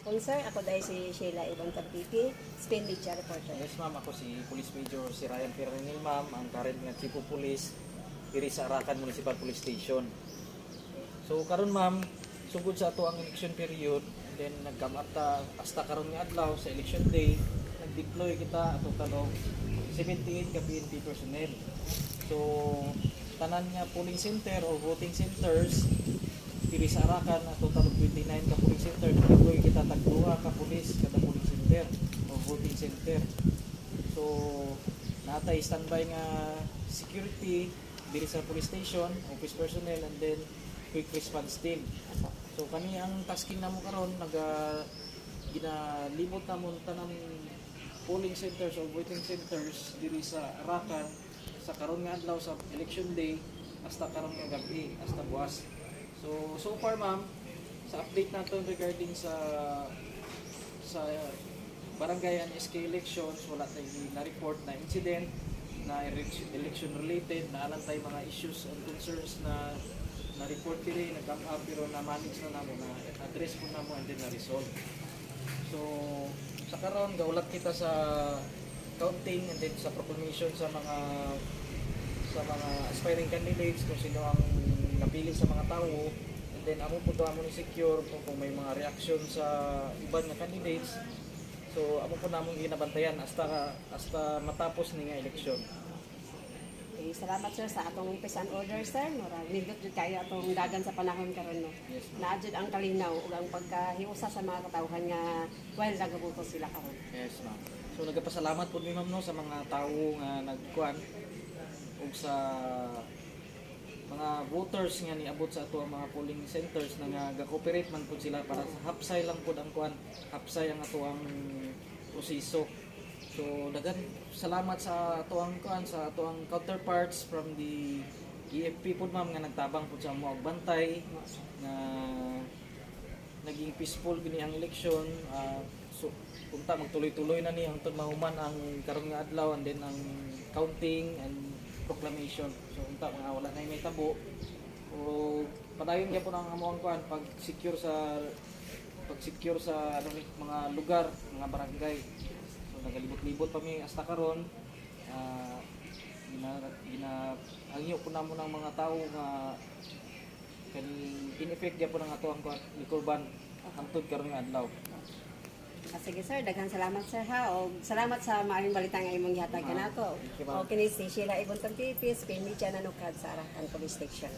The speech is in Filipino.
Kung sir, ako dahil si Sheila Ibon Tapipi, Spain Media Reporter. Yes ma'am, ako si Police Major si Ryan Piranil ma'am, ang current nga Chief of Police diri sa Arakan Municipal Police Station. So karon ma'am, sugod sa ato ang election period, then nagkamata hasta karon nga adlaw sa election day, nag-deploy kita ato talong 78 ka PNP personnel. So tanan nga polling center o voting centers diri sa Arakan ato talong 29 ka polling center, deploy kita tagduha ka pulis kada polling center o voting center. So natay standby nga security diri sa police station, office personnel, and then quick response team. So kani ang tasking namo karon, ginalibot namon tanang polling centers o voting centers diri sa Arakan sa karon nga adlaw sa election day hasta karon nga gabi, hasta buwas. So far ma'am, sa update natin regarding sa barangay and SK elections, wala tayong na-report na incident na election related, na alam tayo mga issues and concerns na na-report diri, nag-come up, pero na-manage na namo, na-address po namo and then na-resolve. So sa karon gaulat kita sa counting and then sa proclamation sa mga aspiring candidates kung sino ang napili sa mga tao, and then amo po ni secure kung may mga reaction sa iban nga candidates. So amo po namong ginabantayan hasta matapos ni nga eleksyon. Okay, salamat sir sa atong peace and order sir. Murag nindot jud kayo atong dagan sa panahon karon no. Yes, Naa jud ang kalinaw ug ang pagkahiusa sa mga katawhan nga while nagabuto sila karon. Yes ma'am. So nagapasalamat po mi ma'am no sa mga tawo nga nagkuan ug sa mga voters nga niabot sa ato ang mga polling centers na nga ga-cooperate man pud sila para sa hapsay lang pud ang kuan, hapsay ang ato ang proseso. So dagan salamat sa ato ang kuan, sa ato ang counterparts from the EFP pud ma'am nga nagtabang pud sa amo og bantay na naging peaceful gini ang election. So punta magtuloy-tuloy na ni hangtod mahuman ang karon nga adlaw and then ang counting and proclamation. So unta mga wala na may tabo o padayon gyapon ang amuang kuan pag secure sa ano ni mga lugar, mga barangay. So nagalibot-libot pa mi hasta karon. Ginahangyo po namo ng mga tawo nga kani in-effect gyapon ang ato ang kuan likurban hangtod karon nga adlaw. Sige sir, daghang salamat sir ha. O salamat sa maayong balita nga imong gihatag kanato. Thank you, ma'am. O kini si Sheila Ibon Tapipi, Spain Media Nanukad sa Arakan Police Station.